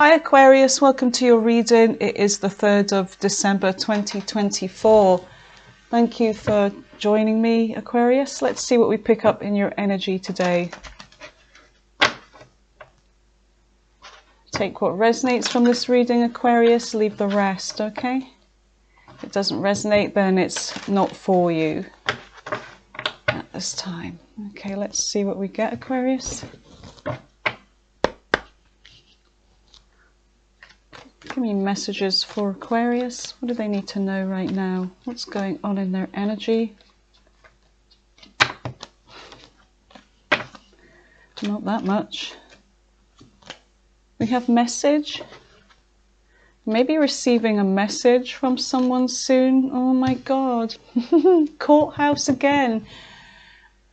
Hi Aquarius, welcome to your reading. It is the 3rd of December 2024. Thank you for joining me, Aquarius. Let's see what we pick up in your energy today. Take what resonates from this reading, Aquarius, leave the rest, okay? If it doesn't resonate, then it's not for you at this time. Okay, let's see what we get, Aquarius. Give me messages for Aquarius. What do they need to know right now? What's going on in their energy? Not that much. We have message. Maybe receiving a message from someone soon. Oh my God. Courthouse again.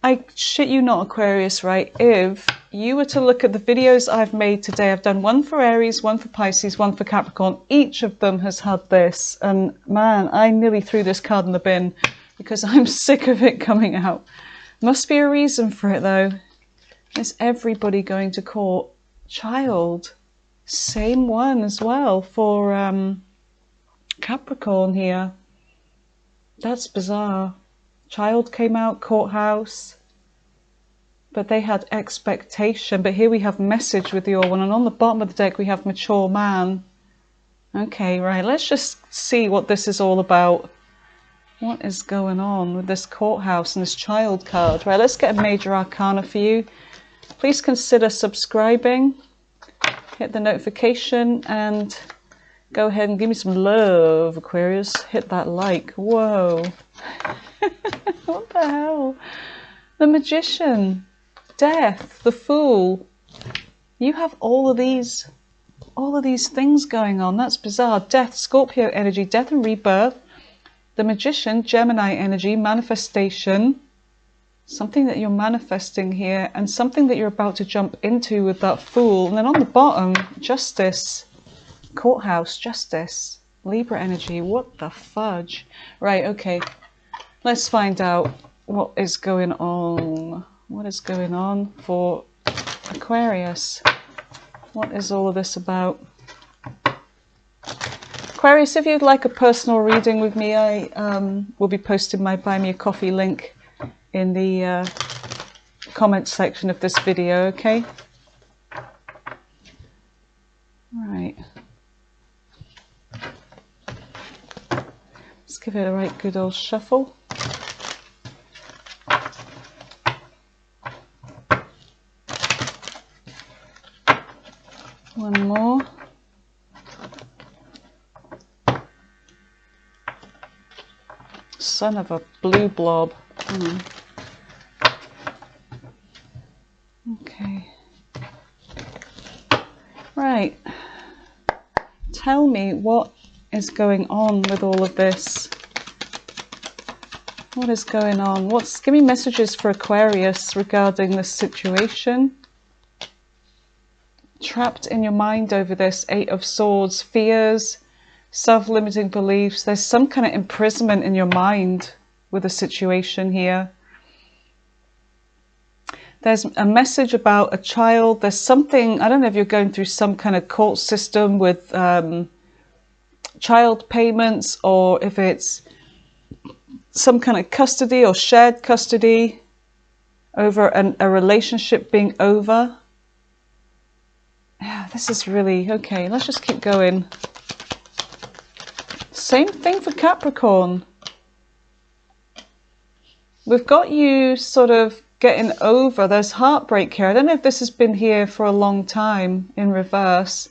I shit you not, Aquarius, right? If you were to look at the videos I've made today, I've done one for Aries, one for Pisces, one for Capricorn. Each of them has had this. And man, I nearly threw this card in the bin because I'm sick of it coming out. Must be a reason for it though. Is everybody going to court? Child. Same one as well for Capricorn here. That's bizarre. Child came out, courthouse, but they had expectation. But here we have message with your one, and on the bottom of the deck we have mature man. Okay, right, let's just see what this is all about. What is going on with this courthouse and this child card? Right, let's get a major arcana for you. Please consider subscribing, hit the notification, and go ahead and give me some love, Aquarius. Hit that like. Whoa. What the hell? The Magician, Death, the Fool. You have all of these things going on. That's bizarre. Death, Scorpio energy, death and rebirth. The Magician, Gemini energy, manifestation. Something that you're manifesting here, and something that you're about to jump into with that Fool. And then on the bottom, Justice, Courthouse, Justice, Libra energy. What the fudge? Right, okay. Let's find out what is going on. What is going on for Aquarius? What is all of this about? Aquarius, if you'd like a personal reading with me, I will be posting my Buy Me a Coffee link in the comment section of this video, okay? Right. Let's give it a right good old shuffle. One more. Son of a blue blob. Okay. Right. Tell me what is going on with all of this. What is going on? Give me messages for Aquarius regarding this situation. Trapped in your mind over this, 8 of Swords, fears, self-limiting beliefs. There's some kind of imprisonment in your mind with a situation here. There's a message about a child. There's something, I don't know if you're going through some kind of court system with child payments, or if it's some kind of custody or shared custody over a relationship being over. Yeah, this is really, okay, let's just keep going. Same thing for Capricorn. We've got you sort of getting over, there's heartbreak here. I don't know if this has been here for a long time in reverse.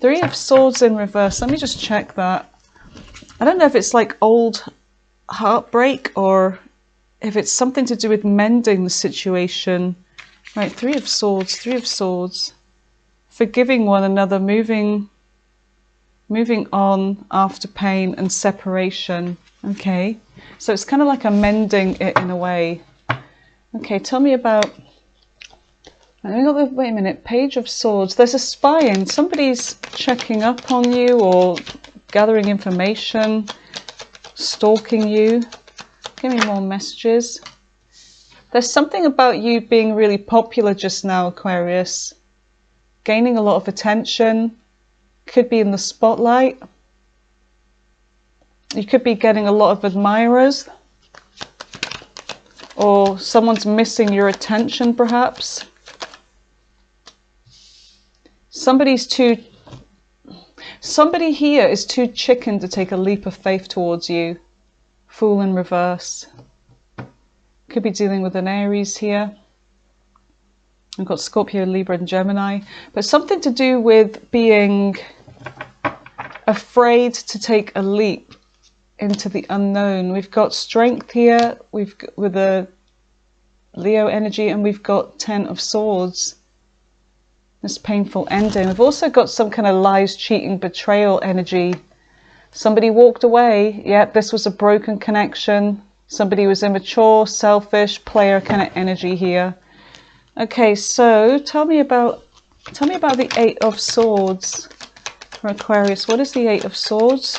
3 of Swords in reverse, let me just check that. I don't know if it's like old heartbreak or if it's something to do with mending the situation. Right, 3 of Swords, 3 of Swords. Forgiving one another, moving on after pain and separation. Okay, so it's kind of like amending it in a way. Okay, tell me about, wait a minute, Page of Swords. There's a spying. Somebody's checking up on you or gathering information, stalking you. Give me more messages. There's something about you being really popular just now, Aquarius. Gaining a lot of attention. Could be in the spotlight. You could be getting a lot of admirers, or someone's missing your attention perhaps. Somebody here is too chicken to take a leap of faith towards you. Fool in reverse. Could be dealing with an Aries here. I've got Scorpio, Libra and Gemini. But something to do with being afraid to take a leap into the unknown. We've got Strength here with a Leo energy, and we've got Ten of Swords. This painful ending. We've also got some kind of lies, cheating, betrayal energy. Somebody walked away. Yeah, this was a broken connection. Somebody was immature, selfish, player kind of energy here. Okay, so tell me about the Eight of Swords for Aquarius. What is the Eight of Swords?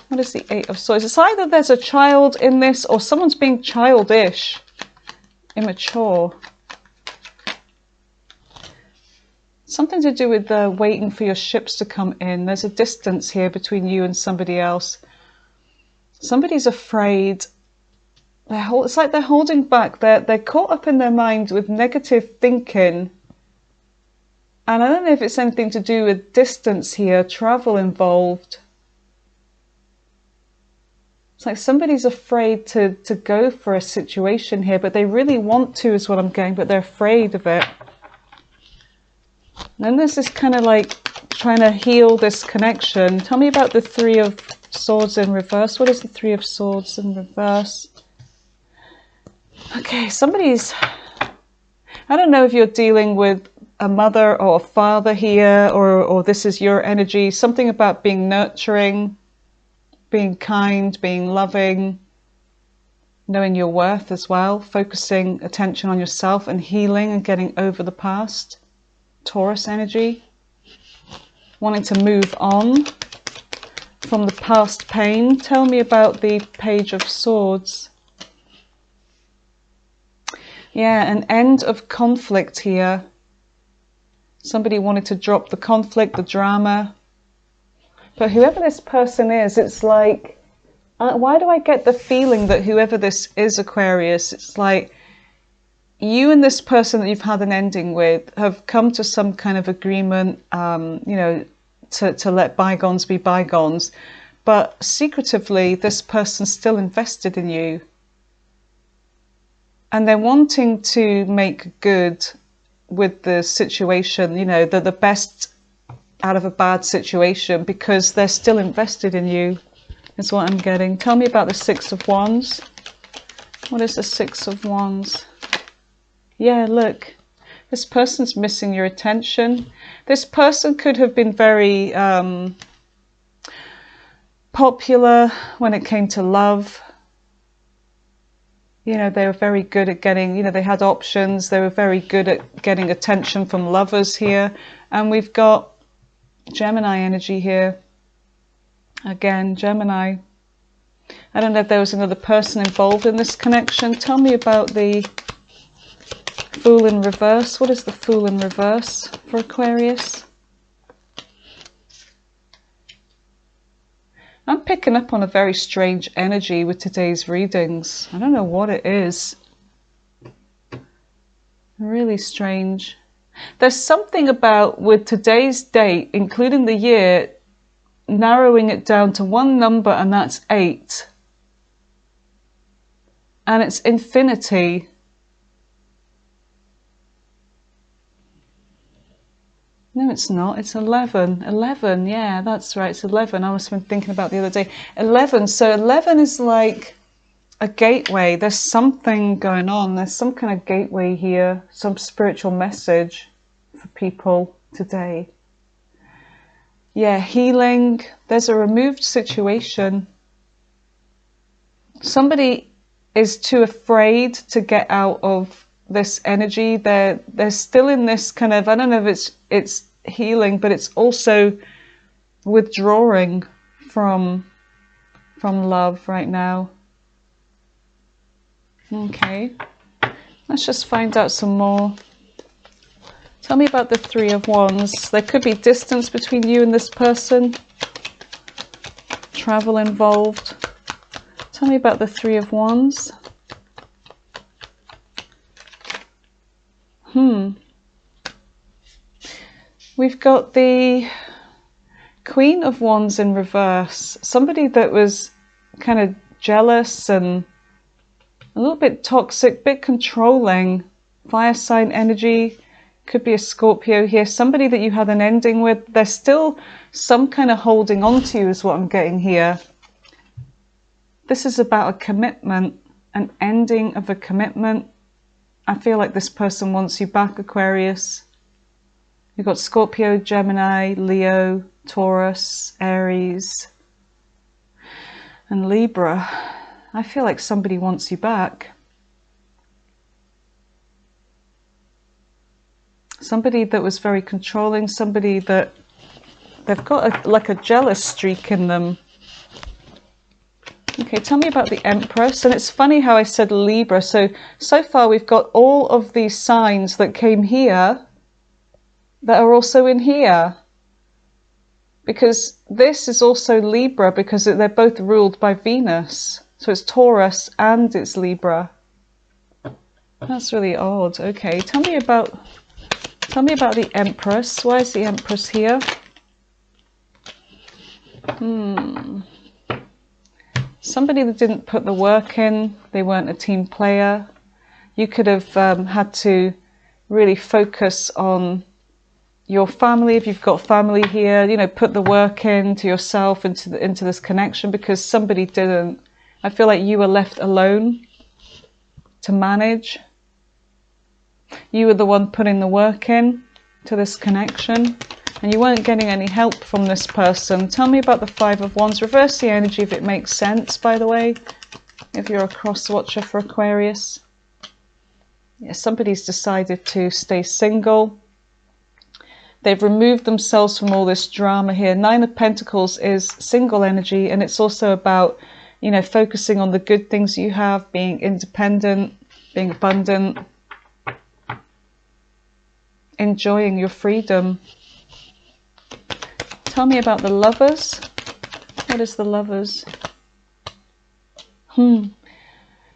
What is the Eight of Swords? It's either there's a child in this or someone's being childish, immature. Something to do with waiting for your ships to come in. There's a distance here between you and somebody else. Somebody's afraid. It's like they're holding back. They're caught up in their mind with negative thinking. And I don't know if it's anything to do with distance here, travel involved. It's like somebody's afraid to go for a situation here, but they really want to is what I'm getting, but they're afraid of it. And then there's this kind of like trying to heal this connection. Tell me about the Three of Swords in reverse. What is the Three of Swords in reverse? Okay, I don't know if you're dealing with a mother or a father here, or this is your energy. Something about being nurturing, being kind, being loving, knowing your worth as well, focusing attention on yourself and healing and getting over the past. Taurus energy, wanting to move on from the past pain. Tell me about the Page of Swords. Yeah, an end of conflict here. Somebody wanted to drop the conflict, the drama. But whoever this person is, it's like, why do I get the feeling that whoever this is, Aquarius, it's like you and this person that you've had an ending with have come to some kind of agreement, you know, to let bygones be bygones. But secretively, this person's still invested in you. And they're wanting to make good with the situation, you know, the best out of a bad situation, because they're still invested in you, is what I'm getting. Tell me about the Six of Wands. What is the Six of Wands? Yeah, look, this person's missing your attention. This person could have been very popular when it came to love. You know, they were very good at getting, you know, they had options. They were very good at getting attention from lovers here. And we've got Gemini energy here. Again, Gemini. I don't know if there was another person involved in this connection. Tell me about the Fool in reverse. What is the Fool in reverse for Aquarius? I'm picking up on a very strange energy with today's readings. I don't know what it is. Really strange. There's something about, with today's date, including the year, narrowing it down to one number, and that's 8. And it's infinity. No, it's not. It's 11. 11, yeah, that's right. It's 11. I was thinking about the other day. 11. So 11 is like a gateway. There's something going on. There's some kind of gateway here, some spiritual message for people today. Yeah, healing. There's a removed situation. Somebody is too afraid to get out of this energy. They're still in this kind of, I don't know if it's healing, but it's also withdrawing from love right now. Okay, let's just find out some more Tell me about the Three of Wands. There could be distance between you and this person. Travel involved. Tell me about the Three of Wands. We've got the Queen of Wands in reverse. Somebody that was kind of jealous and a little bit toxic, bit controlling. Fire sign energy. Could be a Scorpio here. Somebody that you had an ending with. There's still some kind of holding on to you is what I'm getting here. This is about a commitment, an ending of a commitment. I feel like this person wants you back, Aquarius. You've got Scorpio, Gemini, Leo, Taurus, Aries, and Libra. I feel like somebody wants you back. Somebody that was very controlling, somebody that they've got like a jealous streak in them. Okay, tell me about the Empress. And it's funny how I said Libra. So far we've got all of these signs that came here that are also in here. Because this is also Libra because they're both ruled by Venus. So it's Taurus and it's Libra. That's really odd. Okay, tell me about the Empress. Why is the Empress here? Somebody that didn't put the work in. They weren't a team player. You could have had to really focus on your family. If you've got family here, you know, put the work into yourself, into this connection, because somebody didn't. I feel like you were left alone to manage. You were the one putting the work in to this connection, and you weren't getting any help from this person. Tell me about the Five of Wands. Reverse the energy if it makes sense, by the way, if you're a cross watcher for Aquarius. Yeah, somebody's decided to stay single. They've removed themselves from all this drama here. Nine of Pentacles is single energy, and it's also about, you know, focusing on the good things you have, being independent, being abundant, enjoying your freedom. Tell me about the Lovers. What is the Lovers?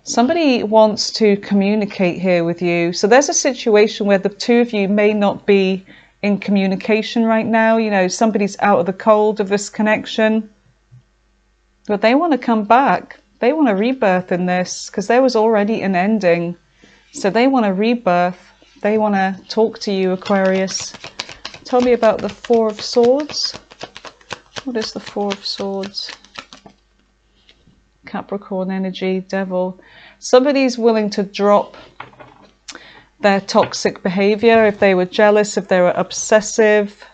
Somebody wants to communicate here with you. So there's a situation where the two of you may not be in communication right now. You know, somebody's out of the cold of this connection. But they want to come back. They want a rebirth in this because there was already an ending. So they want a rebirth. They want to talk to you, Aquarius. Tell me about the Four of Swords. What is the Four of Swords? Capricorn energy, Devil. Somebody's willing to drop their toxic behavior. If they were jealous, if they were obsessive.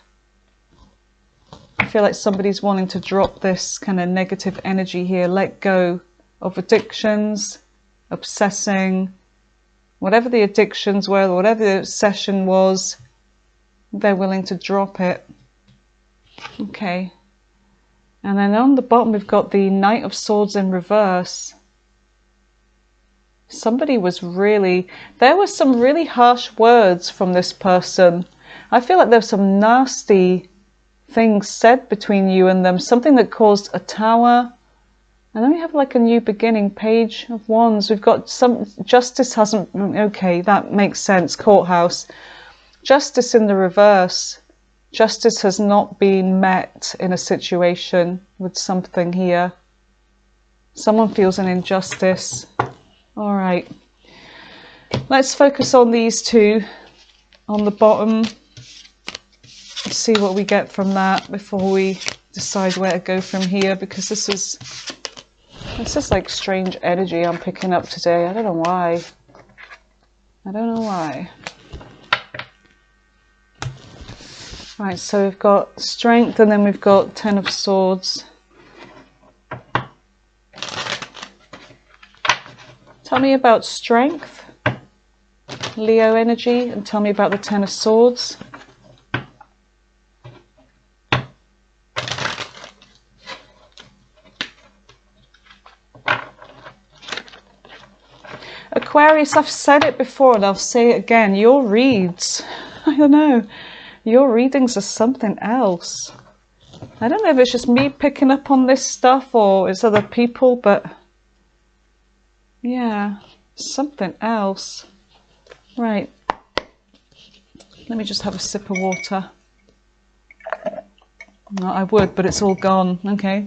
I feel like somebody's wanting to drop this kind of negative energy here. Let go of addictions, obsessing. Whatever the addictions were, whatever the obsession was, they're willing to drop it. Okay. And then on the bottom, we've got the Knight of Swords in reverse. Somebody was really... There were some really harsh words from this person. I feel like there's some nasty things said between you and them. Something that caused a tower. And then we have like a new beginning, Page of Wands. We've got some... Justice hasn't... Okay, that makes sense. Courthouse. Justice in the reverse. Justice has not been met in a situation with something here. Someone feels an injustice. All right. Let's focus on these two on the bottom. Let's see what we get from that before we decide where to go from here, because this is like strange energy I'm picking up today. I don't know why. I don't know why. Right, so we've got Strength, and then we've got Ten of Swords. Tell me about Strength, Leo energy, and tell me about the Ten of Swords. Aquarius, I've said it before and I'll say it again. Your reads, I I don't know. Your readings are something else. I don't know if it's just me picking up on this stuff or it's other people, but yeah, something else. Right. Let me just have a sip of water. No, I would, but it's all gone. Okay.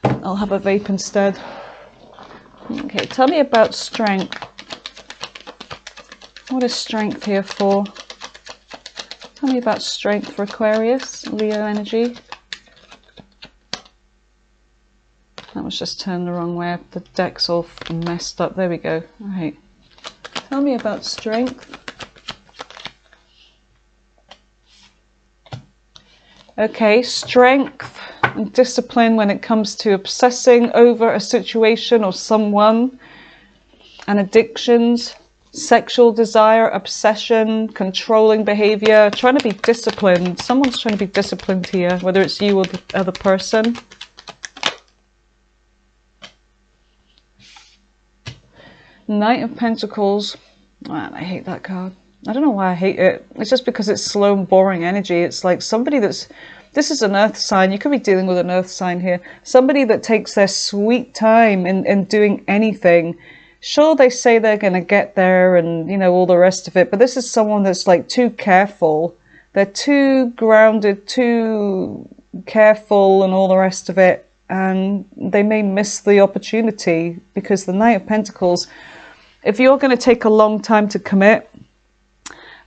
I'll have a vape instead. Okay, tell me about strength. What is strength here for? Tell me about strength for Aquarius, Leo energy. That was just turned the wrong way. The deck's all messed up. There we go. All right. Tell me about strength. Okay, strength and discipline when it comes to obsessing over a situation or someone, and addictions, sexual desire, obsession, controlling behavior, trying to be disciplined. Someone's trying to be disciplined here, whether it's you or the other person. Knight of Pentacles. Man, I hate that card. I don't know why I hate it. It's just because it's slow and boring energy. It's like somebody that's... This is an earth sign. You could be dealing with an earth sign here. Somebody that takes their sweet time in doing anything. Sure, they say they're going to get there and, you know, all the rest of it. But this is someone that's like too careful. They're too grounded, too careful and all the rest of it. And they may miss the opportunity because the Knight of Pentacles... If you're going to take a long time to commit,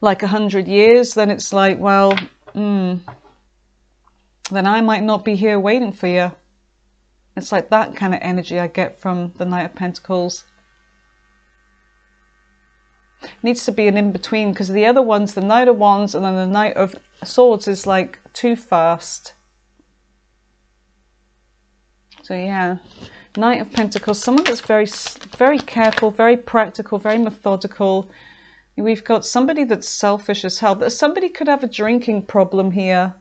like 100 years, then it's like, well, then I might not be here waiting for you. It's like that kind of energy I get from the Knight of Pentacles. Needs to be an in-between, because the other ones, the Knight of Wands and then the Knight of Swords, is like too fast. So yeah. Knight of Pentacles, someone that's very, very careful, very practical, very methodical. We've got somebody that's selfish as hell. Somebody could have a drinking problem here.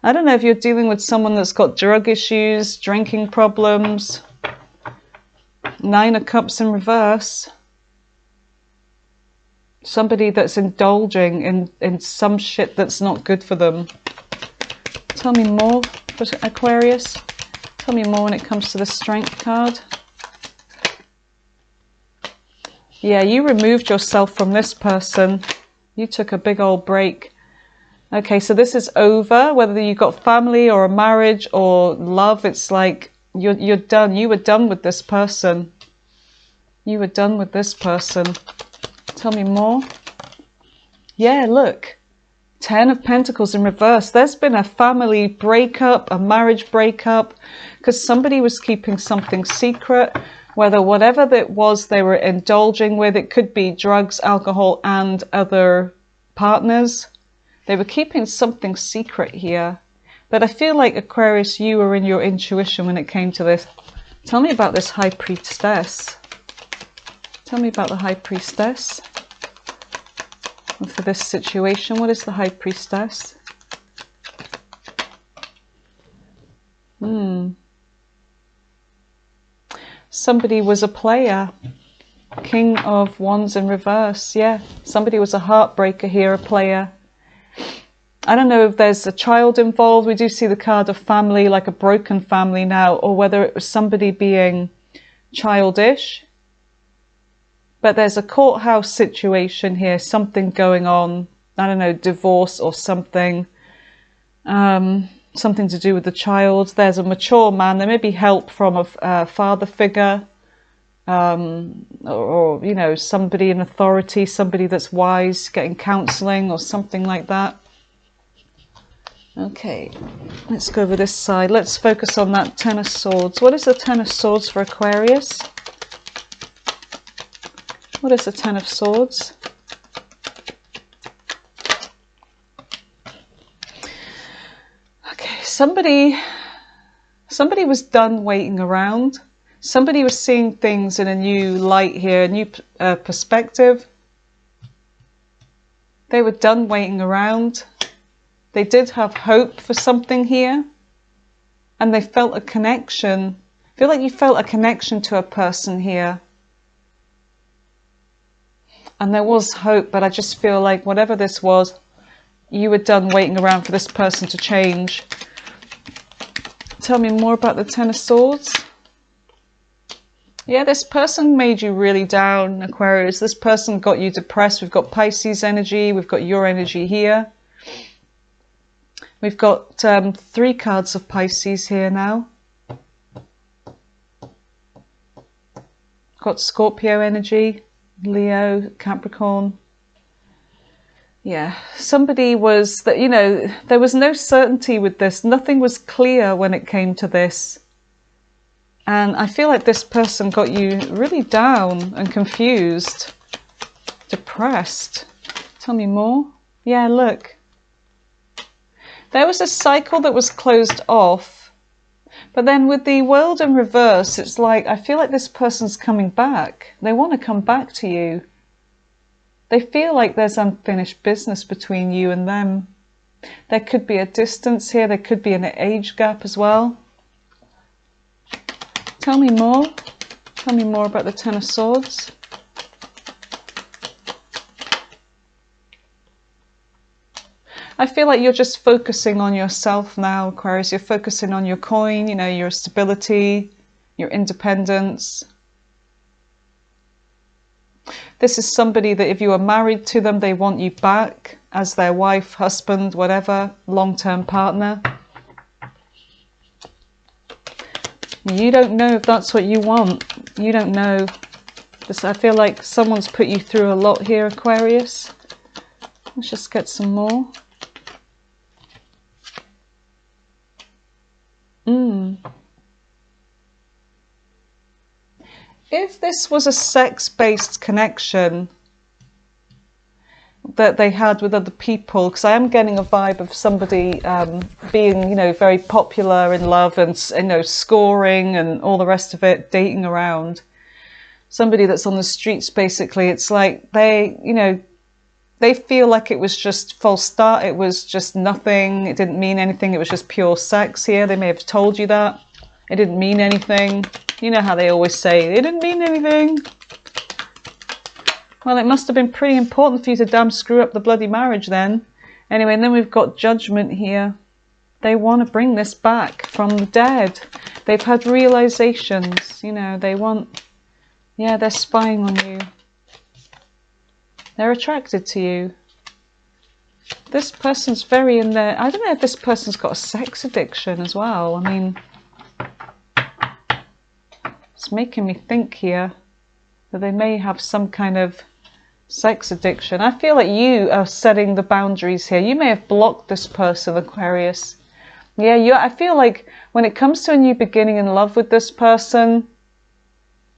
I don't know if you're dealing with someone that's got drug issues, drinking problems. Nine of Cups in reverse. Somebody that's indulging in some shit that's not good for them. Tell me more for Aquarius. Tell me more when it comes to the Strength card. Yeah, you removed yourself from this person. You took a big old break. Okay, so this is over. Whether you got family or a marriage or love, it's like you're done. You were done with this person. You were done with this person. Tell me more. Yeah, look. 10 of Pentacles in reverse. There's been a family breakup, a marriage breakup, because somebody was keeping something secret, whether whatever that was they were indulging with, it could be drugs, alcohol, and other partners. They were keeping something secret here. But I feel like, Aquarius, you were in your intuition when it came to this. Tell me about this High Priestess. Tell me about the High Priestess. And for this situation, what is the High Priestess? Somebody was a player. King of Wands in reverse. Yeah, somebody was a heartbreaker here, a player. I don't know if there's a child involved. We do see the card of family, like a broken family now, or whether it was somebody being childish. But there's a courthouse situation here, something going on. I don't know, divorce or something. Something to do with the child. There's a mature man. There may be help from a father figure. Or, you know, somebody in authority, somebody that's wise, getting counselling or something like that. Okay, let's go over this side. Let's focus on that Ten of Swords. What is the Ten of Swords for Aquarius? What is the Ten of Swords? Okay, somebody was done waiting around. Somebody was seeing things in a new light here, a new perspective. They were done waiting around. They did have hope for something here. And they felt a connection. I feel like you felt a connection to a person here. And there was hope, but I just feel like whatever this was, you were done waiting around for this person to change. Tell me more about the Ten of Swords. Yeah, this person made you really down, Aquarius. This person got you depressed. We've got Pisces energy. We've got your energy here. We've got 3 cards of Pisces here now. Got Scorpio energy, Leo, Capricorn. Yeah, somebody was that, you know, there was no certainty with this. Nothing was clear when it came to this. And I feel like this person got you really down and confused, depressed. Tell me more. Yeah, look. There was a cycle that was closed off. But then with the world in reverse, it's like, I feel like this person's coming back. They want to come back to you. They feel like there's unfinished business between you and them. There could be a distance here. There could be an age gap as well. Tell me more. Tell me more about the Ten of Swords. I feel like you're just focusing on yourself now, Aquarius. You're focusing on your coin, you know, your stability, your independence. This is somebody that if you are married to them, they want you back as their wife, husband, whatever, long-term partner. You don't know if that's what you want. You don't know. I feel like someone's put you through a lot here, Aquarius. Let's just get some more. If this was a sex-based connection that they had with other people, because I am getting a vibe of somebody being, you know, very popular in love and, you know, scoring and all the rest of it, dating around. Somebody that's on the streets, basically. It's like they, you know, they feel like it was just false start. It was just nothing. It didn't mean anything. It was just pure sex here. They may have told you that. It didn't mean anything. You know how they always say, it didn't mean anything. Well, it must have been pretty important for you to damn screw up the bloody marriage then. Anyway, and then we've got Judgment here. They want to bring this back from the dead. They've had realizations, you know, they want, yeah, they're spying on you. They're attracted to you. This person's very in there. I don't know if this person's got a sex addiction as well. I mean, it's making me think here that they may have some kind of sex addiction. I feel like you are setting the boundaries here. You may have blocked this person, Aquarius. Yeah, I feel like when it comes to a new beginning in love with this person,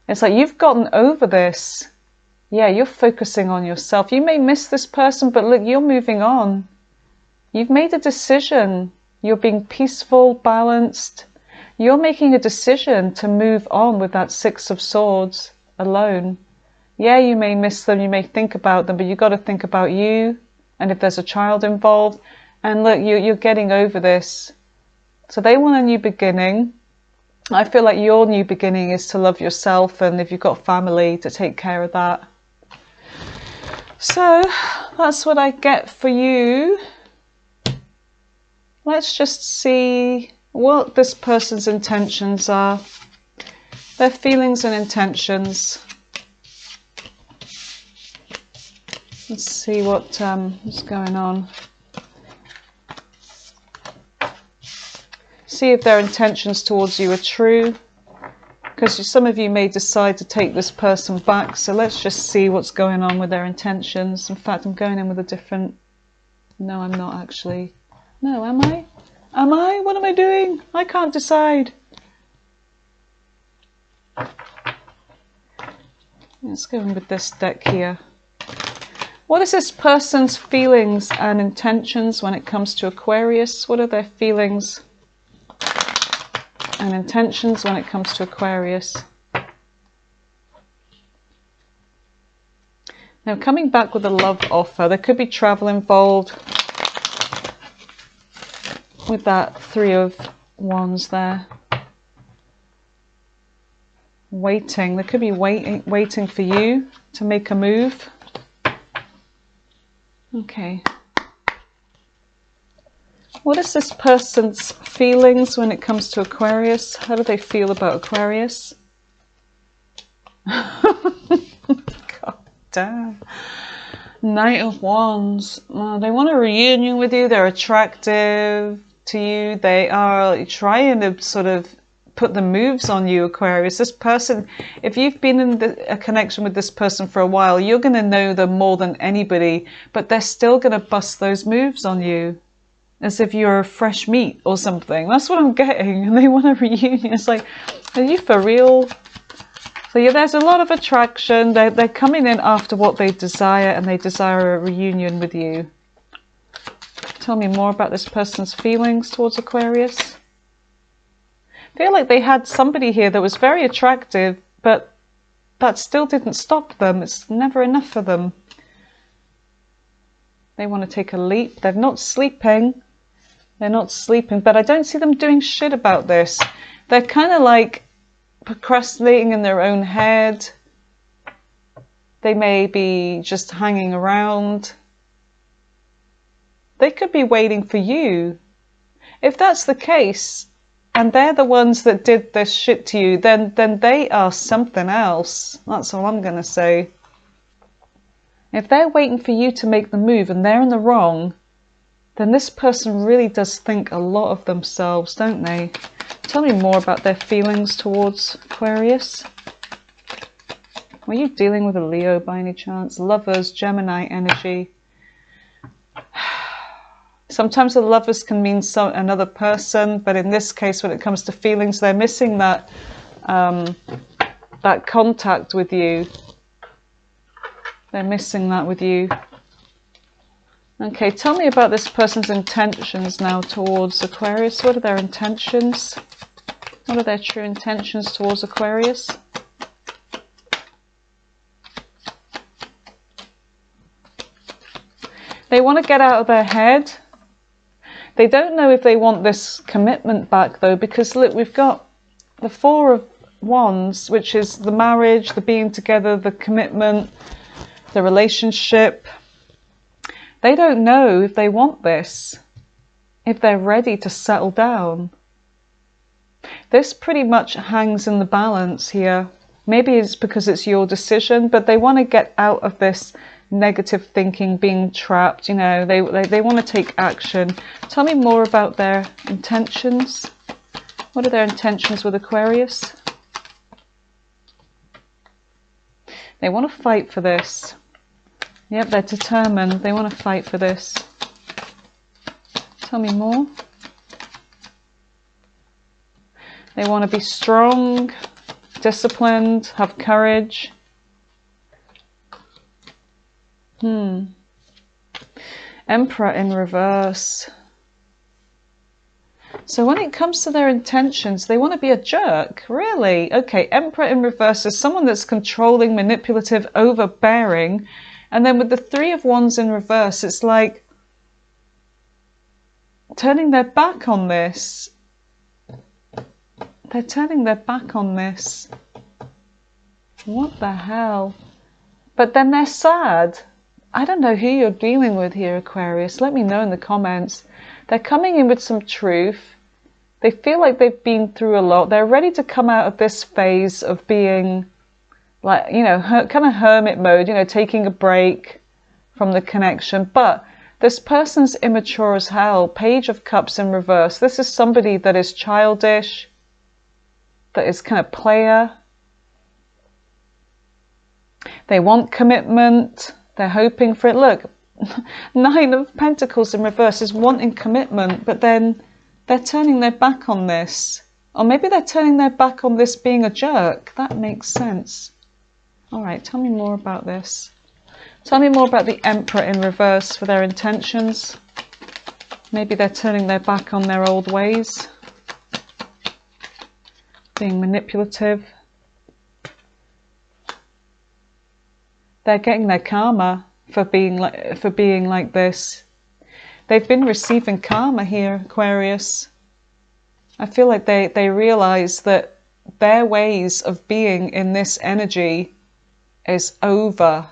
it's like you've gotten over this. Yeah, you're focusing on yourself. You may miss this person, but look, you're moving on. You've made a decision. You're being peaceful, balanced. You're making a decision to move on with that Six of Swords alone. Yeah, you may miss them, you may think about them, but you've got to think about you and if there's a child involved. And look, you're getting over this. So they want a new beginning. I feel like your new beginning is to love yourself, and if you've got family, to take care of that. So that's what I get for you. Let's just see what this person's intentions are. Their feelings and intentions. Let's see what's going on. See if their intentions towards you are true. Because some of you may decide to take this person back. So let's just see what's going on with their intentions. In fact, I'm going in with a different... No, I'm not actually. No, am I? Am I? What am I doing? I can't decide. Let's go in with this deck here. What is this person's feelings and intentions when it comes to Aquarius? What are their feelings and intentions when it comes to Aquarius? Now, coming back with a love offer, there could be travel involved with that Three of Wands there. Waiting. There could be waiting for you to make a move. Okay. What is this person's feelings when it comes to Aquarius? How do they feel about Aquarius? God damn. Knight of Wands. They want a reunion with you. They're attractive to you. They are trying to sort of put the moves on you, Aquarius. This person, if you've been in a connection with this person for a while, you're going to know them more than anybody, but they're still going to bust those moves on you as if you're fresh meat or something. That's what I'm getting. And they want a reunion. It's like, are you for real? So yeah, there's a lot of attraction. They're coming in after what they desire, and they desire a reunion with you. Tell me more about this person's feelings towards Aquarius. I feel like they had somebody here that was very attractive, but that still didn't stop them. It's never enough for them. They want to take a leap. They're not sleeping. They're not sleeping, but I don't see them doing shit about this. They're kind of like procrastinating in their own head. They may be just hanging around. They could be waiting for you. If that's the case, and they're the ones that did this shit to you, then they are something else. That's all I'm going to say. If they're waiting for you to make the move and they're in the wrong, then this person really does think a lot of themselves, don't they? Tell me more about their feelings towards Aquarius. Were you dealing with a Leo by any chance? Lovers, Gemini energy. Sometimes the lovers can mean another person, but in this case, when it comes to feelings, they're missing that that contact with you. They're missing that with you. Okay, tell me about this person's intentions now towards Aquarius. What are their intentions? What are their true intentions towards Aquarius? They want to get out of their head. They don't know if they want this commitment back though, because look, we've got the Four of Wands, which is the marriage, the being together, the commitment, the relationship. They don't know if they want this, if they're ready to settle down. This pretty much hangs in the balance here. Maybe it's because it's your decision, but they want to get out of this negative thinking, being trapped. You know, they want to take action. Tell me more about their intentions. What are their intentions with Aquarius? They want to fight for this. Yep, they're determined. They want to fight for this. Tell me more. They want to be strong, disciplined, have courage. Emperor in reverse. So when it comes to their intentions, they want to be a jerk. Really? Okay, Emperor in reverse is someone that's controlling, manipulative, overbearing. And then with the Three of Wands in reverse, it's like turning their back on this. They're turning their back on this. What the hell? But then they're sad. I don't know who you're dealing with here, Aquarius. Let me know in the comments. They're coming in with some truth. They feel like they've been through a lot. They're ready to come out of this phase of being like, you know, kind of hermit mode, you know, taking a break from the connection. But this person's immature as hell. Page of Cups in reverse. This is somebody that is childish, that is kind of player. They want commitment. They're hoping for it. Look, Nine of Pentacles in reverse is wanting commitment, but then they're turning their back on this. Or maybe they're turning their back on this being a jerk. That makes sense. All right, tell me more about this. Tell me more about the Emperor in reverse for their intentions. Maybe they're turning their back on their old ways. Being manipulative. They're getting their karma for being like this. They've been receiving karma here, Aquarius. I feel like they realize that their ways of being in this energy is over.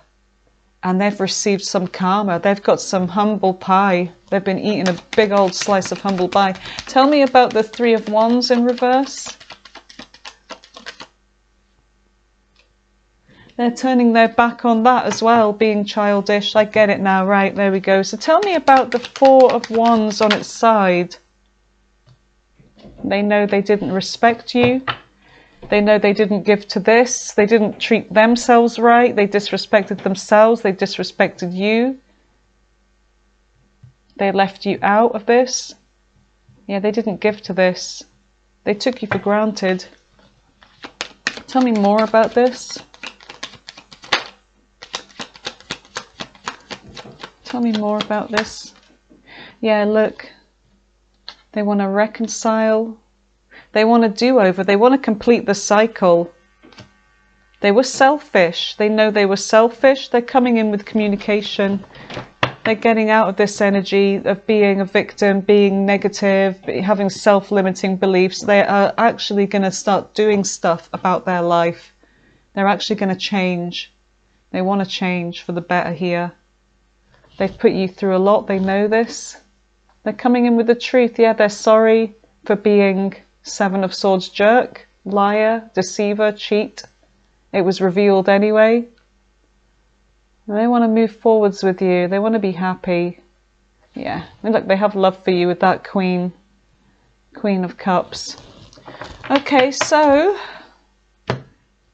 and they've received some karma. They've got some humble pie. They've been eating a big old slice of humble pie. Tell me about the Three of Wands in reverse. They're turning their back on that as well, being childish. I get it now, right, there we go. So tell me about the Four of Wands on its side. They know they didn't respect you. They know they didn't give to this. They didn't treat themselves right. They disrespected themselves. They disrespected you. They left you out of this. Yeah, they didn't give to this. They took you for granted. Tell me more about this. Tell me more about this. Yeah, look. They want to reconcile. They want a do-over. They want to complete the cycle. They were selfish. They know they were selfish. They're coming in with communication. They're getting out of this energy of being a victim, being negative, having self-limiting beliefs. They are actually going to start doing stuff about their life. They're actually going to change. They want to change for the better here. They've put you through a lot. They know this. They're coming in with the truth. Yeah, they're sorry for being Seven of Swords jerk, liar, deceiver, cheat. It was revealed anyway. And they want to move forwards with you. They want to be happy. Yeah. And look, they have love for you with that Queen of Cups. Okay, so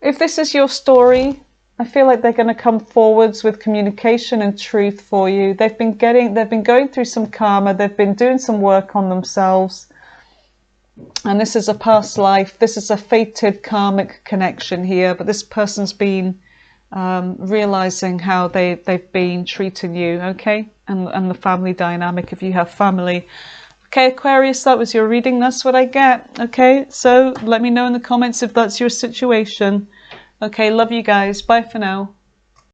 if this is your story, I feel like they're going to come forwards with communication and truth for you. They've been going through some karma. They've been doing some work on themselves. And this is a past life. This is a fated karmic connection here. But this person's been realizing how they've been treating you, okay? And the family dynamic, if you have family. Okay, Aquarius, that was your reading. That's what I get. Okay, so let me know in the comments if that's your situation. Okay, love you guys. Bye for now.